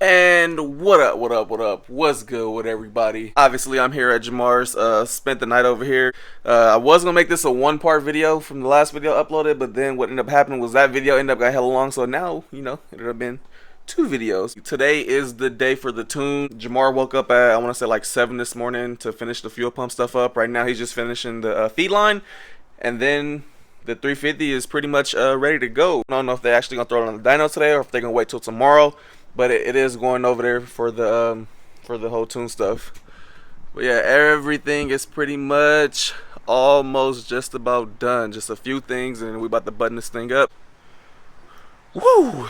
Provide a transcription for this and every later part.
And what up, what's good with everybody? Obviously I'm here at Jamar's, spent the night over here. I was gonna make this a one-part video from the last video uploaded, but then what ended up happening was that video ended up got hella long, so now, you know, it ended up being 2 videos. Today is the day for the tune. Jamar woke up at, I want to say like 7 this morning to finish the fuel pump stuff up. Right now he's just finishing the feed line, and then the 350 is pretty much ready to go. I don't know if they're actually gonna throw it on the dyno today or if they're gonna wait till tomorrow, but it is going over there for the whole tune stuff. But yeah, everything is pretty much almost just about done. Just a few things and we about to button this thing up. Woo!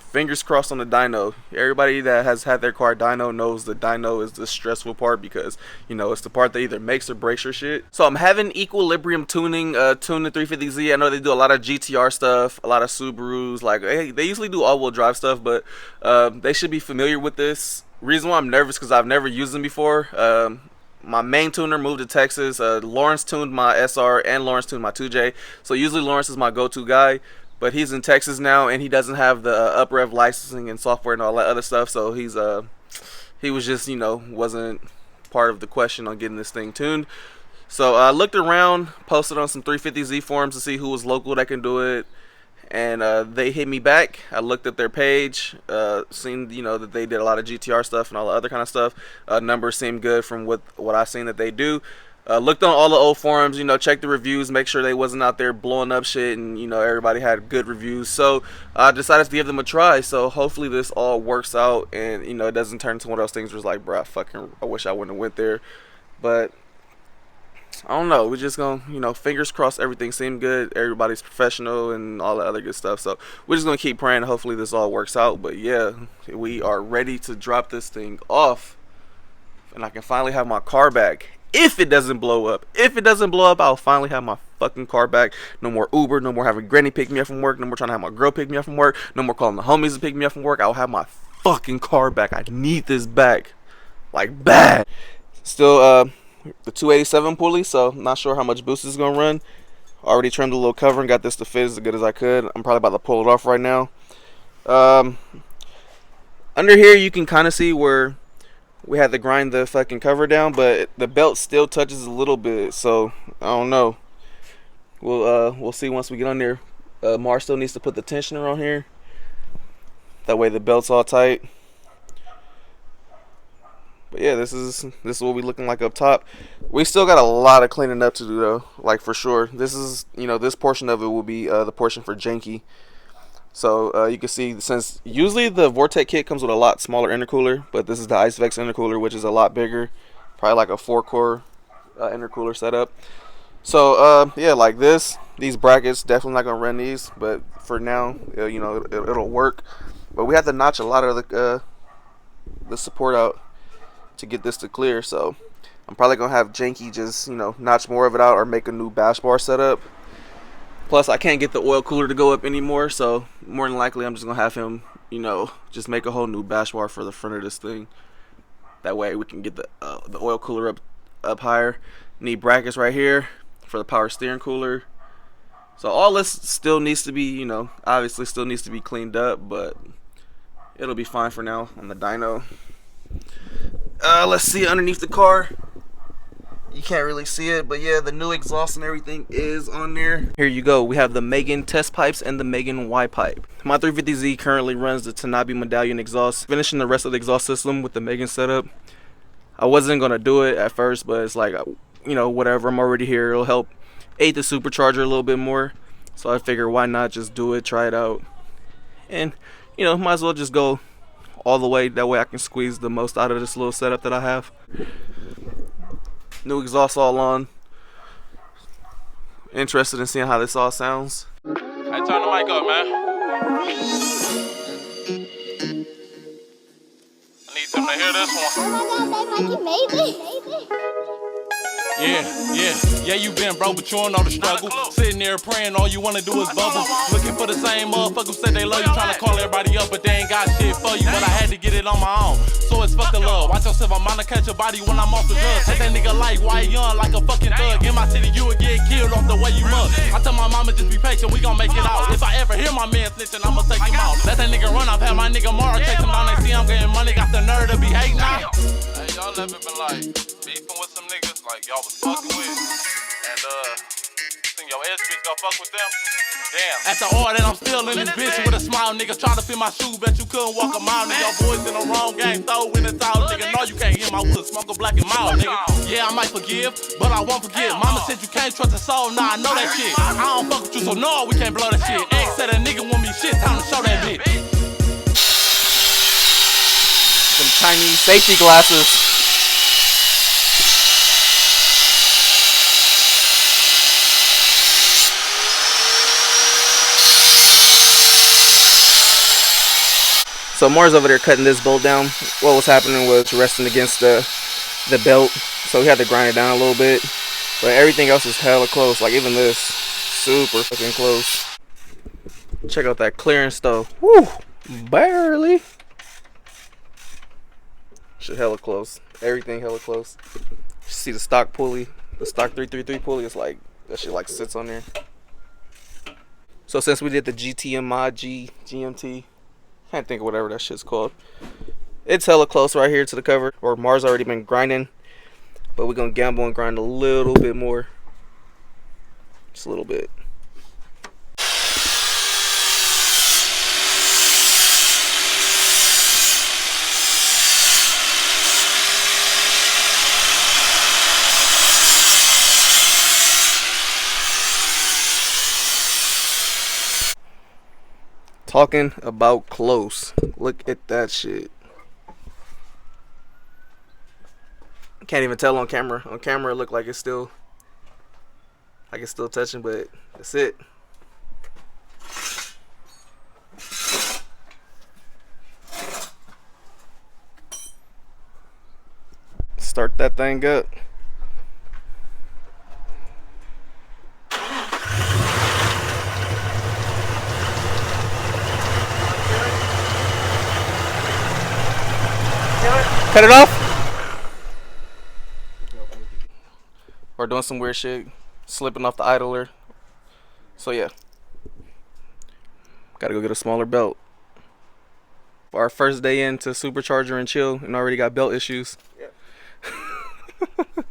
Fingers crossed on the dyno. Everybody that has had their car dyno knows the dyno is the stressful part because, you know, it's the part that either makes or breaks your shit. So I'm having Equilibrium tuning, tune the 350Z. I know they do a lot of GTR stuff, a lot of Subarus. Like, hey, they usually do all-wheel drive stuff, but they should be familiar with this. Reason why I'm nervous because I've never used them before. My main tuner moved to Texas. Lawrence tuned my SR and Lawrence tuned my 2J. So usually Lawrence is my go-to guy. But he's in Texas now, and he doesn't have the up-rev licensing and software and all that other stuff. So he was just, you know, wasn't part of the question on getting this thing tuned. So I looked around, posted on some 350Z forums to see who was local that can do it, and they hit me back. I looked at their page, seen, you know, that they did a lot of GTR stuff and all the other kind of stuff. Numbers seemed good from what I've seen that they do. Looked on all the old forums, you know, checked the reviews, make sure they wasn't out there blowing up shit, and, you know, everybody had good reviews. So I decided to give them a try. So hopefully this all works out and, you know, it doesn't turn into one of those things where it's like, bro, I wish I wouldn't have went there. But I don't know. We're just gonna, you know, fingers crossed everything seemed good. Everybody's professional and all the other good stuff. So we're just gonna keep praying. Hopefully this all works out. But yeah, we are ready to drop this thing off, and I can finally have my car back. If it doesn't blow up. If it doesn't blow up, I'll finally have my fucking car back. No more Uber. No more having Granny pick me up from work. No more trying to have my girl pick me up from work. No more calling the homies to pick me up from work. I'll have my fucking car back. I need this back. Like, bad. Still, the 287 pulley, so not sure how much boost is going to run. Already trimmed a little cover and got this to fit as good as I could. I'm probably about to pull it off right now. Under here, you can kind of see where we had to grind the fucking cover down, but the belt still touches a little bit, so I don't know. We'll see once we get on there. Mar still needs to put the tensioner on here. That way the belt's all tight. But yeah, this is what we looking like up top. We still got a lot of cleaning up to do though, like for sure. This is, you know, this portion of it will be the portion for Janky. So you can see, since usually the Vortec kit comes with a lot smaller intercooler, but this is the IceVex intercooler, which is a lot bigger, probably like a 4-core intercooler setup. So yeah, like these brackets, definitely not gonna run these, but for now, you know, it'll work. But we have to notch a lot of the support out to get this to clear. So I'm probably gonna have Janky just, you know, notch more of it out or make a new bash bar setup. Plus, I can't get the oil cooler to go up anymore, so more than likely I'm just going to have him, you know, just make a whole new bash bar for the front of this thing. That way we can get the oil cooler up higher. Need brackets right here for the power steering cooler. So all this still needs to be, you know, obviously still needs to be cleaned up, but it'll be fine for now on the dyno. Let's see underneath the car. You can't really see it, but yeah, the new exhaust and everything is on there. Here you go. We have the Megan test pipes and the Megan Y pipe. My 350Z currently runs the Tanabe medallion exhaust. Finishing the rest of the exhaust system with the Megan setup. I wasn't gonna do it at first, but it's like, you know, whatever. I'm already here. It'll help aid the supercharger a little bit more. So I figured, why not just do it, try it out, and, you know, might as well just go all the way. That way I can squeeze the most out of this little setup that I have. New exhaust all on. Interested in seeing how this all sounds. Hey, turn the mic up, man. I need them to hear this one. Oh my God, babe, like you made it. Yeah, you been broke, but you don't know the struggle. Sitting there praying, all you wanna do is bubble. Looking for the same motherfuckers who said they love you, trying to call everybody up, but they ain't got shit for you. But I had to get it on my own, so it's fucking love. Watch yourself, I'm gonna catch a body when I'm off the drugs. Take that nigga life while he young, like a fucking thug. In my city, you would get killed off the way you mug. I tell my mama, just be patient, we gon' make it out. If I ever hear my man snitching, I'ma take him out. Let that nigga run, I've had my nigga Mara chase him down. They see I'm getting money, got the nerve to be hating now. Hey, y'all ever been like beefing with some niggas like y'all was fucking with, and think your ass bitch gon' fuck with them? Damn. At the order that I'm still in this bitch with a smile, niggas try to fit my shoe, bet you couldn't walk a mile. Nigga, your boys in the wrong game, throw in the towel, nigga. No, you can't hear my wood, smoke a black and mild, nigga. Yeah, I might forgive, but I won't forget. Mama said you can't trust a soul, nah, I know that shit. I don't fuck with you, so no, we can't blow that shit. X said a nigga want me shit, time to show that bitch. Some Chinese safety glasses. So Mars over there cutting this bolt down. What was happening was resting against the belt, so we had to grind it down a little bit. But everything else is hella close. Like even this, super fucking close. Check out that clearance though. Woo, barely. Shit hella close. Everything hella close. See the stock pulley, the stock 333 pulley. It's like that shit like sits on there. So since we did the GTM mod GMT. Can't think of whatever that shit's called. It's hella close right here to the cover. Or Mars already been grinding. But we're going to gamble and grind a little bit more. Just a little bit. Talking about close. Look at that shit. Can't even tell on camera. On camera it looked like it's still touching, but that's it. Start that thing up. Cut it off. We're doing some weird shit, slipping off the idler. So yeah, gotta go get a smaller belt. For our first day into Supercharger and chill, and already got belt issues. Yep.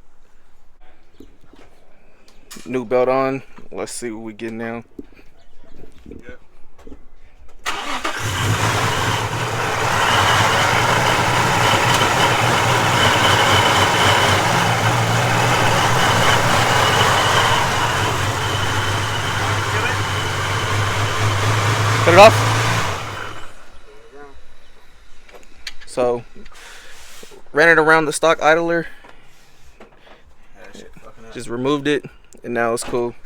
New belt on. Let's see what we get now. Yep. Cut it off. So, ran it around the stock idler. Just removed it, and now it's cool.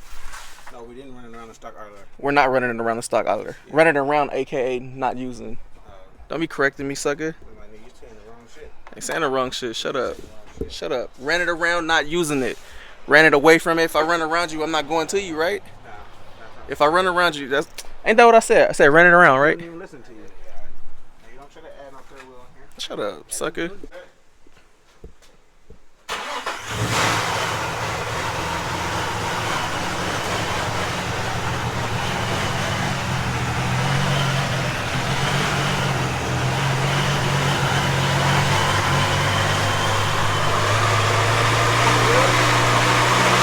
No, we didn't run it around the stock idler. We're not running it around the stock idler. Yeah. Running it around, aka not using. Don't be correcting me, sucker. You're saying the wrong shit. Ain't saying the wrong shit. Shut up. Shut up. Ran it around, not using it. Ran it away from it. If I run around you, I'm not going to you, right? No. If I run around you, that's ain't that what I said? I said run it around, right? I didn't even listen to you. You don't try to add no third wheel in here. Shut up, sucker.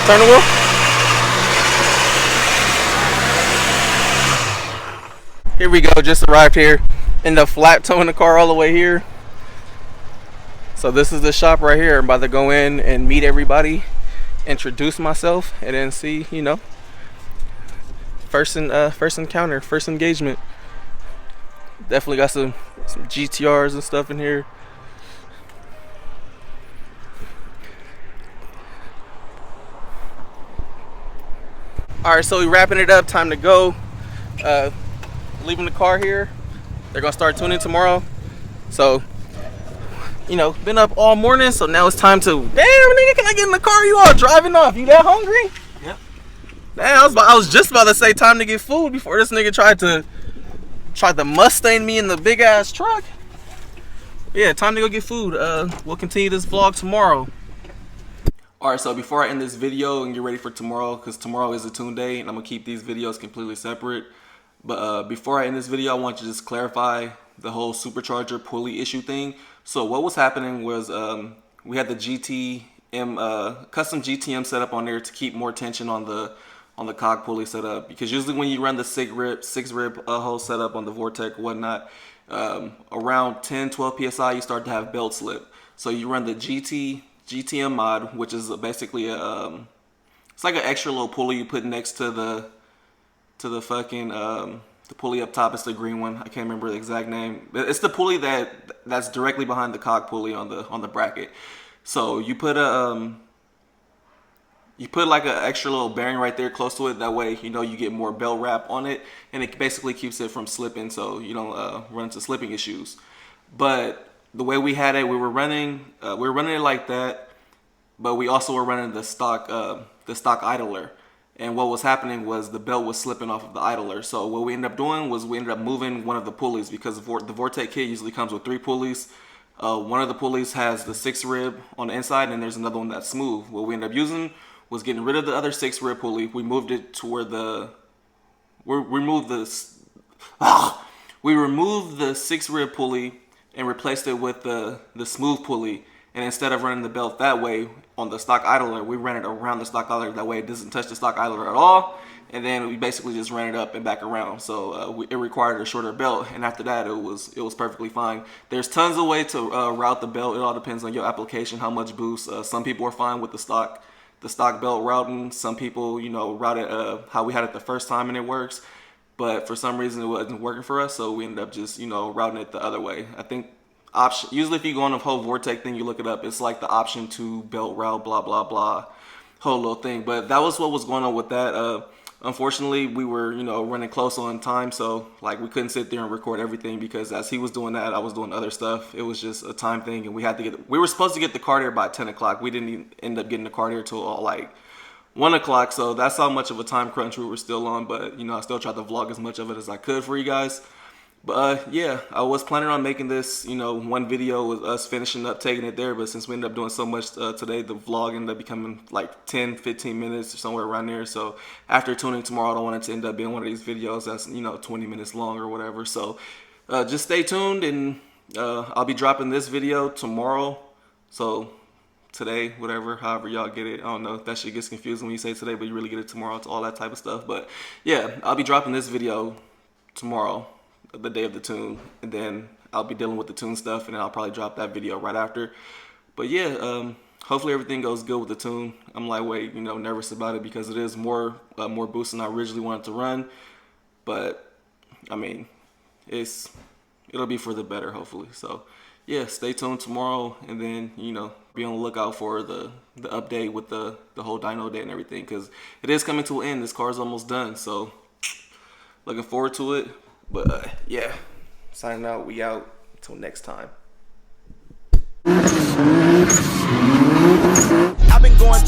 Turn the wheel. Here we go, just arrived here. End up flat towing the car all the way here. So this is the shop right here. I'm about to go in and meet everybody, introduce myself, and then see, you know, first encounter, first engagement. Definitely got some GTRs and stuff in here. Alright, so we're wrapping it up, time to go. Leaving the car here. They're gonna start tuning tomorrow. So you know, been up all morning, so now it's time to. Damn, nigga, can I get in the car? You all driving off? You that hungry? Yep. Damn, I was just about to say time to get food before this nigga tried to Mustang me in the big ass truck. Yeah, time to go get food. We'll continue this vlog tomorrow. Alright, so before I end this video and get ready for tomorrow, because tomorrow is a tune day and I'm going to keep these videos completely separate. But before I end this video, I want to just clarify the whole supercharger pulley issue thing. So what was happening was we had the GTM, custom GTM set up on there to keep more tension on the cog pulley setup. Because usually when you run the six rib hole setup on the Vortec and whatnot, around 10-12 psi you start to have belt slip. So you run the GTM mod, which is basically it's like an extra little pulley you put next to the fucking the pulley up top. It's the green one. I can't remember the exact name. It's the pulley that's directly behind the cog pulley on the bracket. So you put like an extra little bearing right there close to it. That way, you know, you get more belt wrap on it, and it basically keeps it from slipping, so you don't run into slipping issues. But the way we had it, we were running it like that, but we also were running the stock idler. And what was happening was the belt was slipping off of the idler. So what we ended up doing was we ended up moving one of the pulleys, because the Vortec kit usually comes with 3 pulleys. One of the pulleys has the 6 rib on the inside, and there's another one that's smooth. What we ended up using was getting rid of the other 6 rib pulley. We moved it to where we removed the 6 rib pulley and replaced it with the smooth pulley. And instead of running the belt that way on the stock idler, we ran it around the stock idler. That way it doesn't touch the stock idler at all. And then we basically just ran it up and back around. So it required a shorter belt. And after that, it was perfectly fine. There's tons of ways to route the belt. It all depends on your application, how much boost. Some people are fine with the stock belt routing. Some people, you know, route it how we had it the first time and it works. But for some reason, it wasn't working for us. So we ended up just, you know, routing it the other way. I think usually if you go on the whole Vortec thing, you look it up, it's like the option to belt route, blah blah blah, whole little thing. But that was what was going on with that. Unfortunately, we were, you know, running close on time, so like we couldn't sit there and record everything, because as he was doing that, I was doing other stuff. It was just a time thing, and we were supposed to get the car there by 10 o'clock. We didn't even end up getting the car there till like 1 o'clock, so that's how much of a time crunch we were still on. But you know, I still tried to vlog as much of it as I could for you guys. But yeah, I was planning on making this, you know, one video with us finishing up taking it there, but since we ended up doing so much today, the vlog ended up becoming like 10-15 minutes or somewhere around there. So after tuning tomorrow, I don't want it to end up being one of these videos that's, you know, 20 minutes long or whatever. So just stay tuned, and I'll be dropping this video tomorrow. So today, whatever, however y'all get it. I don't know, that shit gets confusing when you say today, but you really get it tomorrow. It's all that type of stuff. But yeah, I'll be dropping this video tomorrow, the day of the tune, and then I'll be dealing with the tune stuff, and then I'll probably drop that video right after. But yeah, hopefully everything goes good with the tune. I'm lightweight, you know, nervous about it, because it is more boost than I originally wanted to run. But I mean, it'll be for the better, hopefully. So yeah, stay tuned tomorrow, and then, you know, be on the lookout for the update with the whole dyno day and everything, because it is coming to an end. This car's almost done, so looking forward to it. But yeah, signing out. We out. Until next time. I've been going